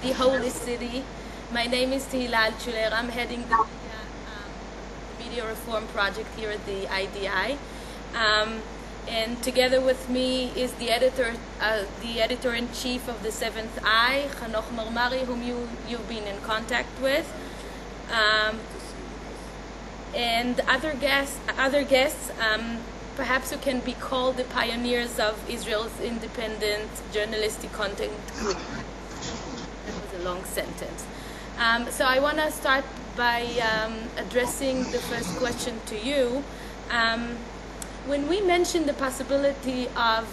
the Holy City. My name is Tehila Altshuler. I'm heading the media reform project here at the IDI. And together with me is the editor-in-chief of the Seventh Eye, Hanoch Marmari, whom you've been in contact with. And other guests, perhaps who can be called the pioneers of Israel's independent journalistic content group. That was a long sentence. So I want to start by addressing the first question to you. When we mentioned the possibility of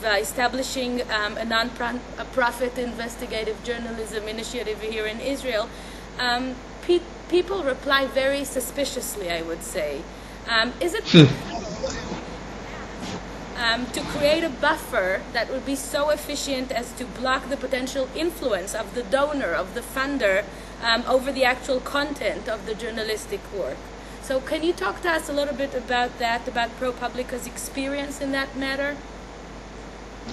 establishing a non-profit investigative journalism initiative here in Israel, people reply very suspiciously, I would say. Is it to create a buffer that would be so efficient as to block the potential influence of the donor, of the funder, over the actual content of the journalistic work? So can you talk to us a little bit about that, about ProPublica's experience in that matter?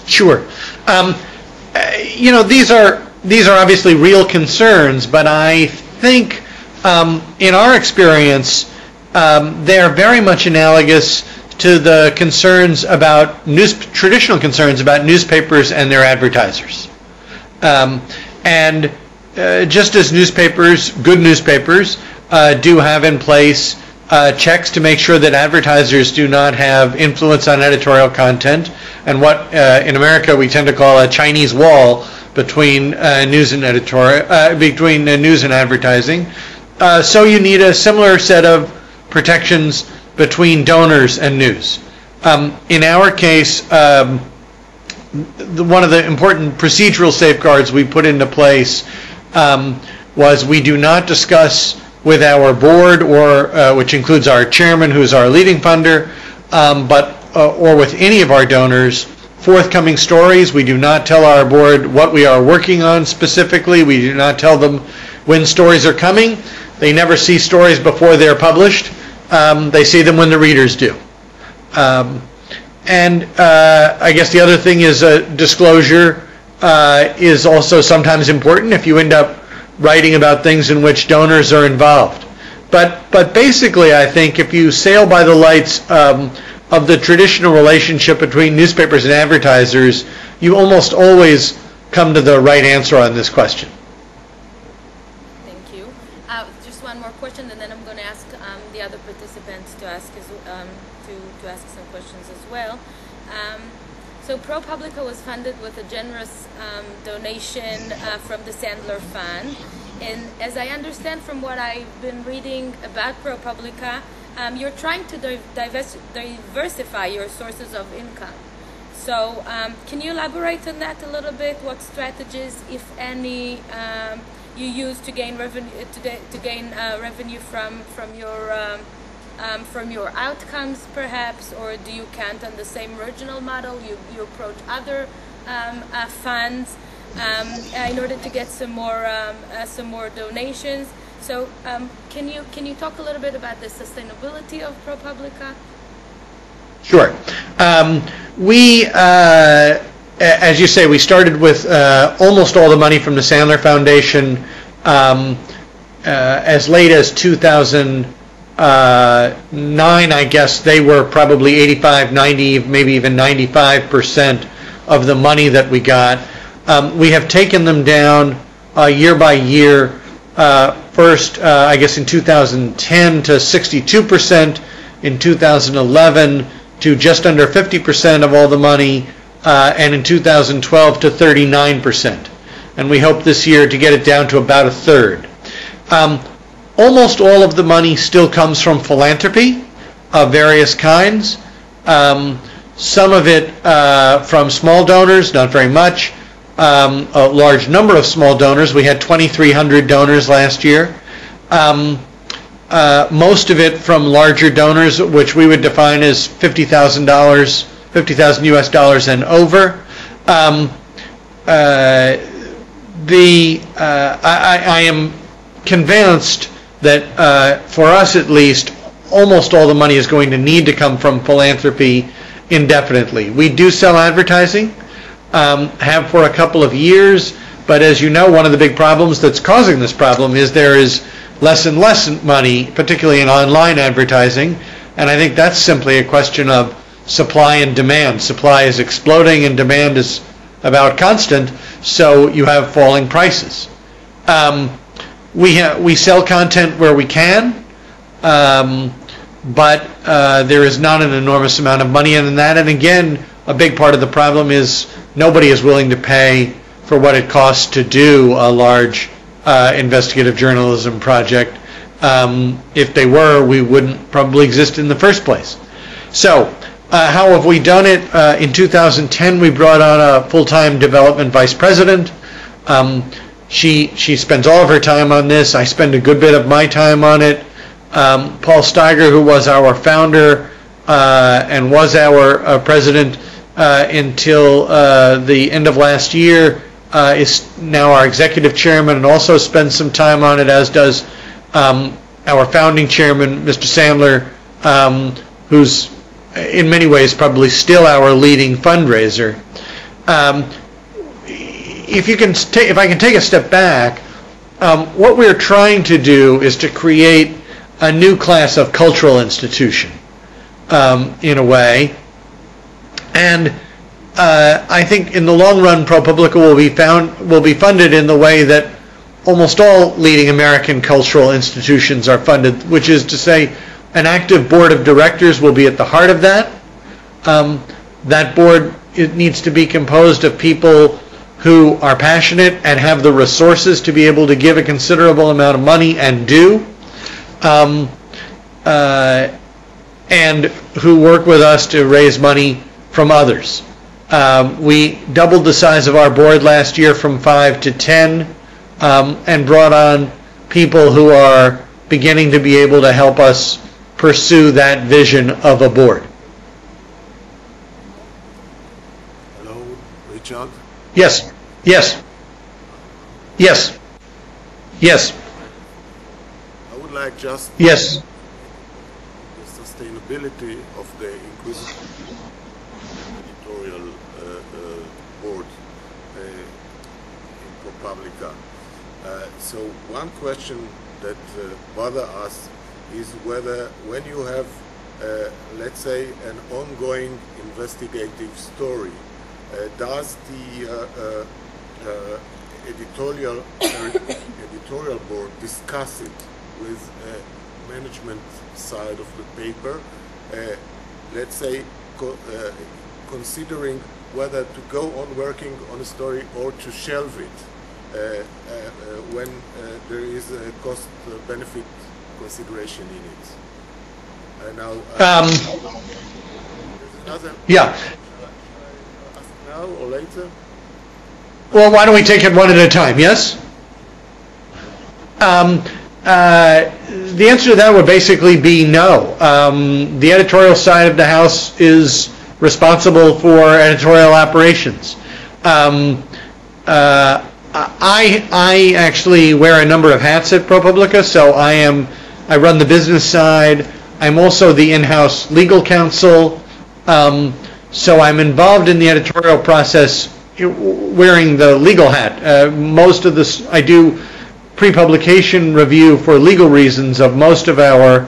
Sure. You know, these are obviously real concerns, but I think in our experience, they are very much analogous to the concerns about traditional concerns about newspapers and their advertisers. Just as newspapers, good newspapers, do have in place checks to make sure that advertisers do not have influence on editorial content, and what in America we tend to call a Chinese wall between news and news and advertising. So you need a similar set of protections between donors and news. In our case, one of the important procedural safeguards we put into place was we do not discuss with our board, or which includes our chairman, who's our leading funder, or with any of our donors, forthcoming stories. We do not tell our board what we are working on specifically. We do not tell them when stories are coming. They never see stories before they're published. They see them when the readers do. I guess the other thing is disclosure is also sometimes important if you end up writing about things in which donors are involved. But basically, I think if you sail by the lights of the traditional relationship between newspapers and advertisers, you almost always come to the right answer on this question. Thank you. Just one more question, and then I'm going to ask the other participants to ask some questions as well. So ProPublica was funded with a generous donation from the Sandler Fund. And as I understand from what I've been reading about ProPublica, you're trying to diversify your sources of income. So can you elaborate on that a little bit? What strategies, if any, you use to gain revenue revenue from your outcomes, perhaps, or do you count on the same original model? You approach other funds in order to get some more donations. So can you talk a little bit about the sustainability of ProPublica? Sure. We, as you say, we started with almost all the money from the Sandler Foundation as late as 2009, I guess. They were probably 85, 90, maybe even 95% of the money that we got. We have taken them down year by year. First, I guess in 2010 to 62%, in 2011 to just under 50% of all the money, and in 2012 to 39%. And we hope this year to get it down to about a third. Almost all of the money still comes from philanthropy of various kinds. Some of it from small donors, not very much. A large number of small donors. We had 2,300 donors last year. Most of it from larger donors, which we would define as $50,000, 50,000 US dollars and over. I am convinced that for us at least, almost all the money is going to need to come from philanthropy indefinitely. We do sell advertising, have for a couple of years. But as you know, one of the big problems that's causing this problem is there is less and less money, particularly in online advertising, and I think that's simply a question of supply and demand. Supply is exploding and demand is about constant, so you have falling prices. We sell content where we can, but there is not an enormous amount of money in that, and again, a big part of the problem is nobody is willing to pay for what it costs to do a large investigative journalism project. If they were, we wouldn't probably exist in the first place. So, how have we done it? In 2010, we brought on a full-time development vice president. She spends all of her time on this. I spend a good bit of my time on it. Paul Steiger, who was our founder and was our president until the end of last year, is now our executive chairman and also spends some time on it, as does our founding chairman, Mr. Sandler, who's in many ways probably still our leading fundraiser. If I can take a step back, what we're trying to do is to create a new class of cultural institution, in a way, and I think in the long run, ProPublica will be funded in the way that almost all leading American cultural institutions are funded, which is to say, an active board of directors will be at the heart of that. That board, it needs to be composed of people who are passionate and have the resources to be able to give a considerable amount of money and do, and who work with us to raise money from others. We doubled the size of our board last year from 5 to 10, and brought on people who are beginning to be able to help us pursue that vision of a board. Hello, Richard. Yes. I would like just Yes. the sustainability of the inquisitive editorial board in ProPublica. So one question that bothers us is whether when you have, let's say, an ongoing investigative story, does the editorial board discuss it with management side of the paper, let's say, considering whether to go on working on a story or to shelve it when there is a cost-benefit consideration in it. Now, Yeah. now or later? Well, why don't we take it one at a time? Yes. The answer to that would basically be no. The editorial side of the house is responsible for editorial operations. I actually wear a number of hats at ProPublica, so I run the business side. I'm also the in-house legal counsel, so I'm involved in the editorial process wearing the legal hat. Most of this, I do pre-publication review for legal reasons of most of our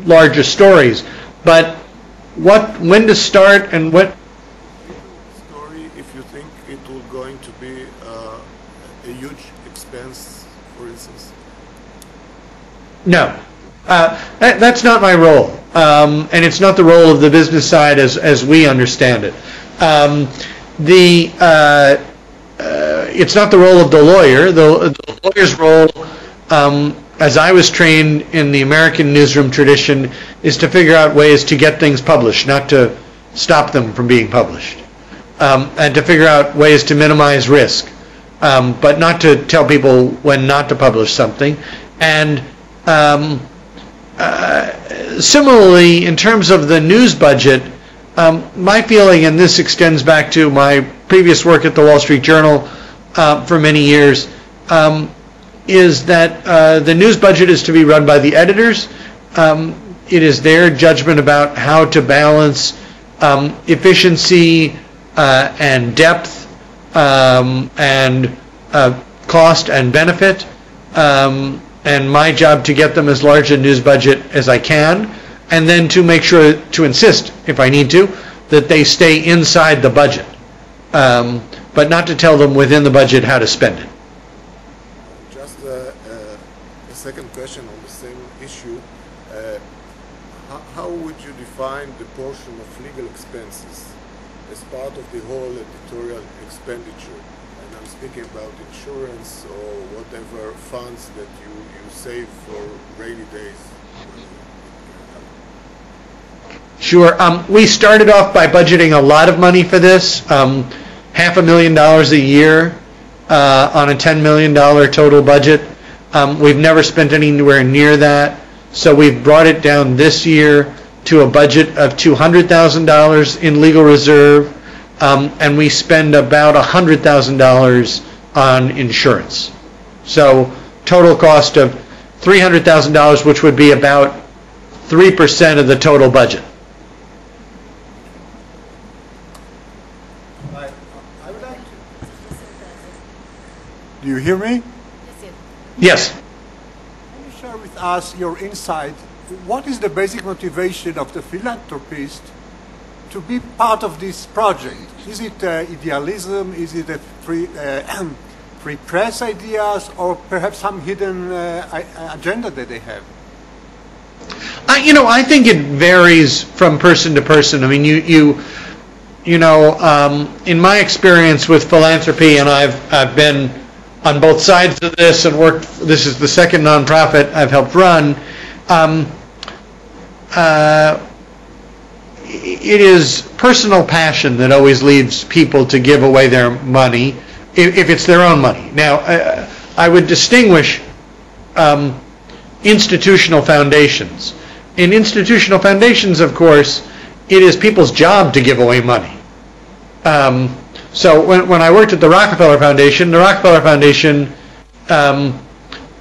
larger stories. But when to start and what story, if you think it will going to be a huge expense, for instance? No, that's not my role, and it's not the role of the business side as we understand it. It's not the role of the lawyer. The lawyer's role, as I was trained in the American newsroom tradition, is to figure out ways to get things published, not to stop them from being published, and to figure out ways to minimize risk, but not to tell people when not to publish something. And similarly, in terms of the news budget, my feeling, and this extends back to my previous work at the Wall Street Journal for many years, is that the news budget is to be run by the editors. It is their judgment about how to balance efficiency and depth and cost and benefit, and my job to get them as large a news budget as I can, and then to make sure to insist, if I need to, that they stay inside the budget, but not to tell them within the budget how to spend it. Just a second question on the same issue. How would you define the portion of legal expenses as part of the whole editorial expenditure? And I'm speaking about insurance or whatever funds that you save for rainy days. Sure. We started off by budgeting a lot of money for this, $500,000 a year on a $10 million total budget. We've never spent anywhere near that, so we've brought it down this year to a budget of $200,000 in legal reserve, and we spend about $100,000 on insurance. So total cost of $300,000, which would be about 3% of the total budget. I would like to. Do you hear me? Yes. Can you share with us your insight? What is the basic motivation of the philanthropist to be part of this project? Is it idealism? Is it a free press ideas, or perhaps some hidden agenda that they have? I think it varies from person to person. I mean, in my experience with philanthropy, and I've been on both sides of this and worked. This is the second nonprofit I've helped run. It is personal passion that always leads people to give away their money, if it's their own money. Now, I would distinguish institutional foundations. In institutional foundations, of course, it is people's job to give away money. So when I worked at the Rockefeller Foundation,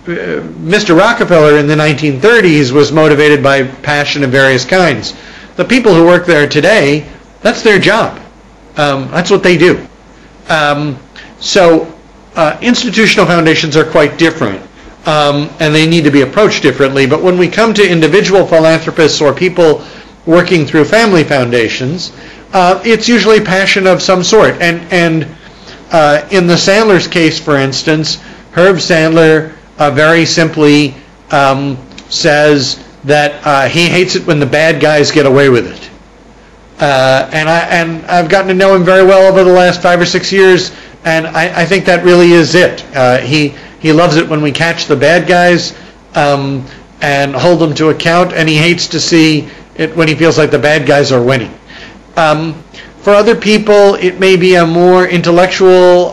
Mr. Rockefeller in the 1930s was motivated by passion of various kinds. The people who work there today, that's their job. That's what they do. So institutional foundations are quite different, and they need to be approached differently. But when we come to individual philanthropists or people working through family foundations, it's usually passion of some sort. And in the Sandler's case, for instance, Herb Sandler very simply says that he hates it when the bad guys get away with it. And I've gotten to know him very well over the last 5 or 6 years, and I think that really is it. He loves it when we catch the bad guys and hold them to account, and he hates to see it when he feels like the bad guys are winning. For other people, it may be a more intellectual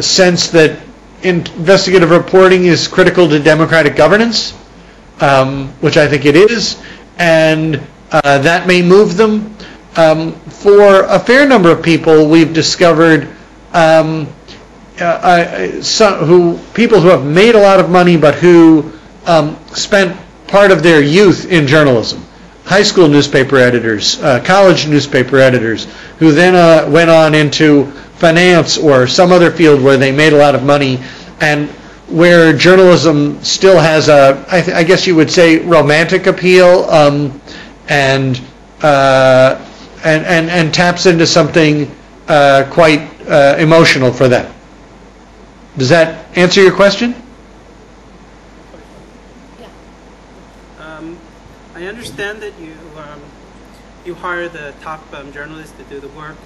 sense that investigative reporting is critical to democratic governance, which I think it is, and that may move them. For a fair number of people, we've discovered people who have made a lot of money but who spent part of their youth in journalism. High school newspaper editors, college newspaper editors, who then went on into finance or some other field where they made a lot of money, and where journalism still has a, I guess you would say, romantic appeal, and taps into something quite emotional for them. Does that answer your question? I understand that you hire the top journalists to do the work,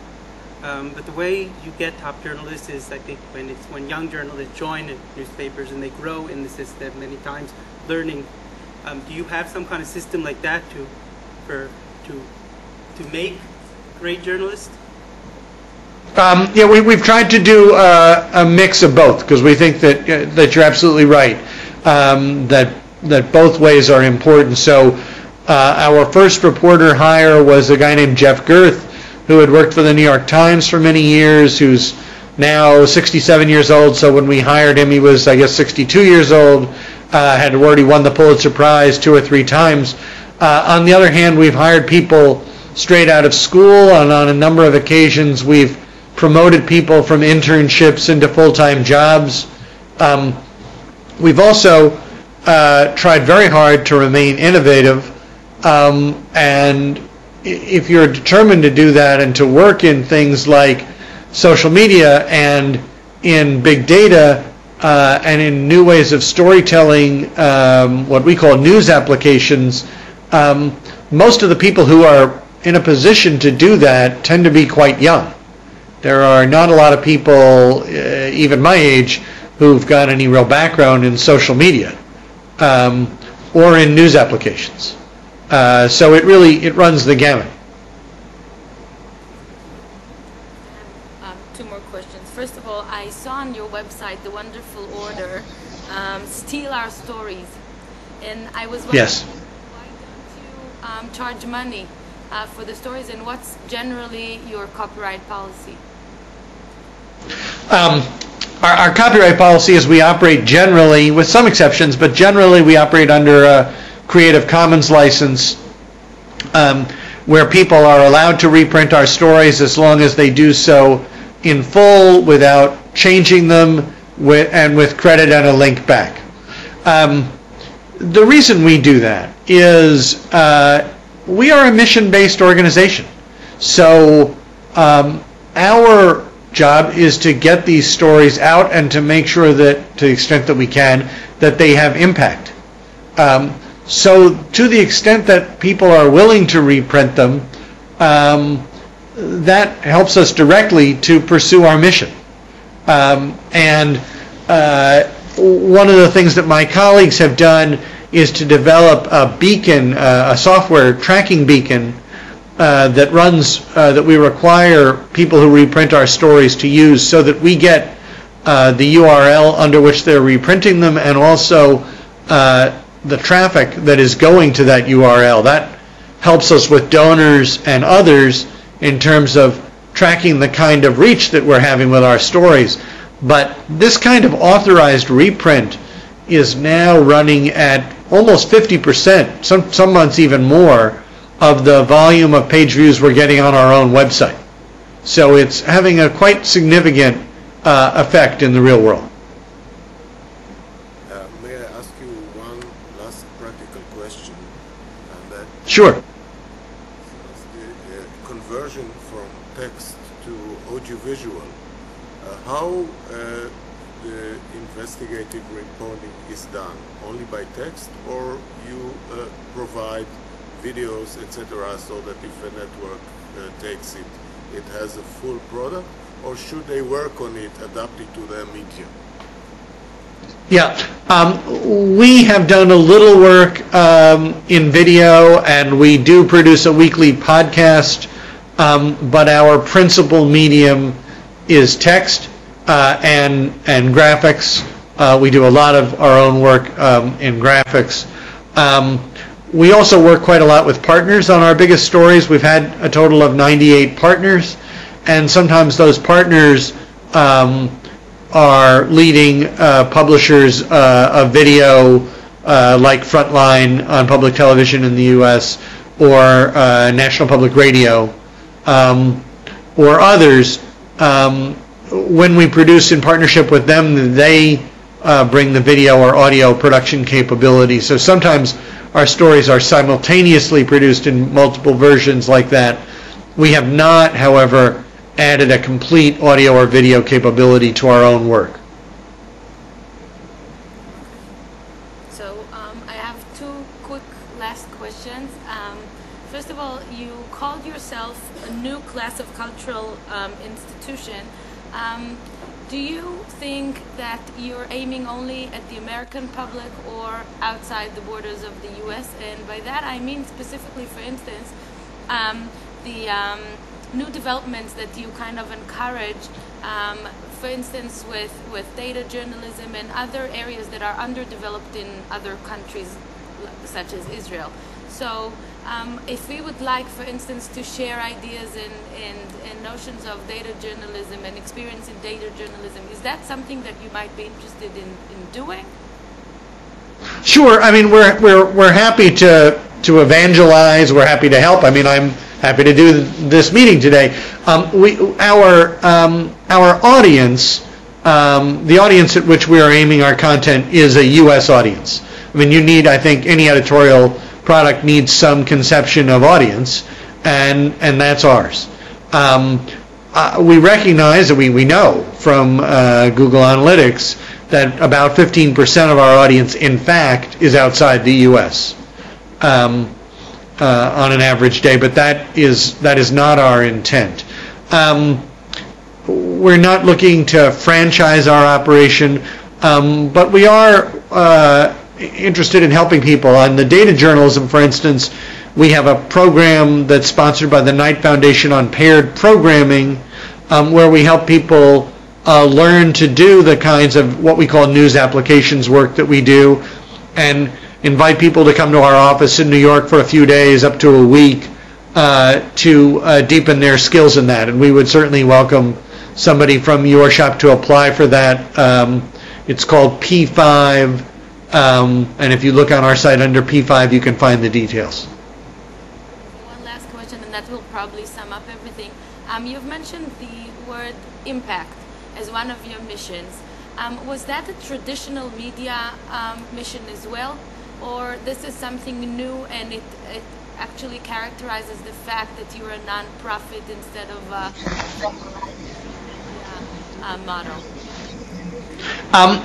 but the way you get top journalists is, I think, when young journalists join in newspapers and they grow in the system many times, learning. Do you have some kind of system like that to make great journalists? Yeah, we've tried to do a mix of both, because we think that you're absolutely right, that both ways are important. So our first reporter hire was a guy named Jeff Girth, who had worked for the New York Times for many years, who's now 67 years old. So when we hired him, he was, I guess, 62 years old, had already won the Pulitzer Prize 2 or 3 times. On the other hand, we've hired people straight out of school, and on a number of occasions we've promoted people from internships into full-time jobs. We've also tried very hard to remain innovative, and if you're determined to do that and to work in things like social media and in big data and in new ways of storytelling, what we call news applications, most of the people who are in a position to do that tend to be quite young. There are not a lot of people, even my age, who've got any real background in social media or in news applications. So it runs the gamut. Two more questions. First of all, I saw on your website the wonderful order, Steal Our Stories. And I was wondering, yes, why don't you charge money for the stories, and what's generally your copyright policy? Our copyright policy is we operate generally, with some exceptions, but generally we operate under a Creative Commons license, where people are allowed to reprint our stories as long as they do so in full without changing them and with credit and a link back. The reason we do that is we are a mission-based organization. So our job is to get these stories out and to make sure that, to the extent that we can, that they have impact. So to the extent that people are willing to reprint them, that helps us directly to pursue our mission. And one of the things that my colleagues have done is to develop a beacon, a software tracking beacon that runs, that we require people who reprint our stories to use, so that we get the URL under which they're reprinting them, and also the traffic that is going to that URL. That helps us with donors and others in terms of tracking the kind of reach that we're having with our stories. But this kind of authorized reprint is now running at almost 50%, some months even more, of the volume of page views we're getting on our own website. So it's having a quite significant effect in the real world. May I ask you one last practical question? And that Sure. the conversion from text to audiovisual, how the investigative reporting is done? Only by text, or you provide videos, etc., so that if a network takes it, it has a full product, or should they work on it, adapt it to their medium? Yeah, we have done a little work in video, and we do produce a weekly podcast, but our principal medium is text and graphics. We do a lot of our own work in graphics. We also work quite a lot with partners on our biggest stories. We've had a total of 98 partners, and sometimes those partners are leading publishers of video, like Frontline on public television in the U.S., or National Public Radio, or others. When we produce in partnership with them, they bring the video or audio production capability. So sometimes our stories are simultaneously produced in multiple versions like that. We have not, however, added a complete audio or video capability to our own work. So I have two quick last questions. First of all, you called yourself a new class of cultural institution. Do you think that you're aiming only at the American public or outside the borders of the U.S.? And by that I mean specifically, for instance, the new developments that you kind of encourage, for instance, with data journalism and other areas that are underdeveloped in other countries, such as Israel. So if we would like, for instance, to share ideas and notions of data journalism and experience in data journalism, is that something that you might be interested in doing? Sure. I mean, we're happy to evangelize. We're happy to help. I mean, happy to do this meeting today. Our audience, the audience at which we are aiming our content is a U.S. audience. I mean, you need, I think, any editorial product needs some conception of audience, and that's ours. We recognize that we know from Google Analytics that about 15% of our audience, in fact, is outside the U.S. On an average day, but that is not our intent. We're not looking to franchise our operation, but we are interested in helping people. On the data journalism, for instance, we have a program that's sponsored by the Knight Foundation on paired programming, where we help people learn to do the kinds of what we call news applications work that we do, and invite people to come to our office in New York for a few days, up to a week, to deepen their skills in that. And we would certainly welcome somebody from your shop to apply for that. It's called P5, and if you look on our site under P5, you can find the details. One last question, and that will probably sum up everything. You've mentioned the word impact as one of your missions. Was that a traditional media mission as well? Or this is something new, and it actually characterizes the fact that you're a non-profit instead of a model?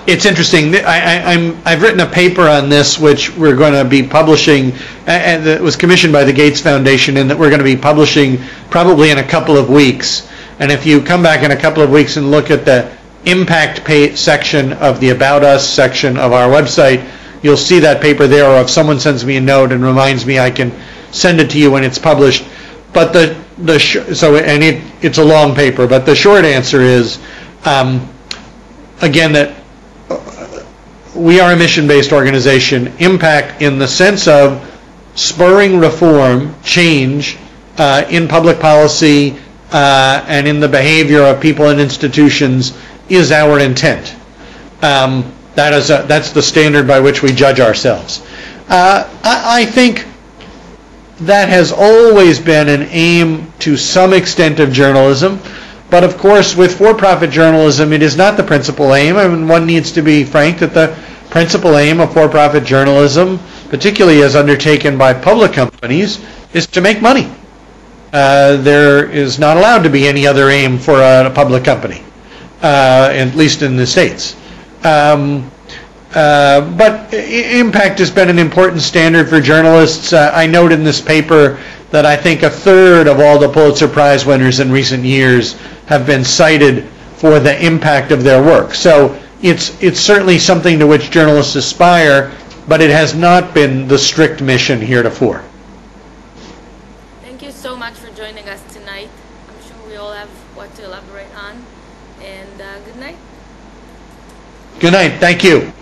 It's interesting. I've written a paper on this, which we're going to be publishing, and it was commissioned by the Gates Foundation, and that we're going to be publishing probably in a couple of weeks. And if you come back in a couple of weeks and look at the impact section of the About Us section of our website, you'll see that paper there, or if someone sends me a note and reminds me, I can send it to you when it's published. But it's a long paper, but the short answer is, again, that we are a mission-based organization. Impact in the sense of spurring reform, change in public policy and in the behavior of people and institutions is our intent. That's the standard by which we judge ourselves. I think that has always been an aim to some extent of journalism, but of course with for-profit journalism it is not the principal aim. I mean, one needs to be frank that the principal aim of for-profit journalism, particularly as undertaken by public companies, is to make money. There is not allowed to be any other aim for a public company, at least in the States. But impact has been an important standard for journalists. I note in this paper that I think a third of all the Pulitzer Prize winners in recent years have been cited for the impact of their work. So it's certainly something to which journalists aspire, but it has not been the strict mission heretofore. Thank you so much for joining us tonight. I'm sure we all have what to elaborate on. And good night. Good night. Thank you.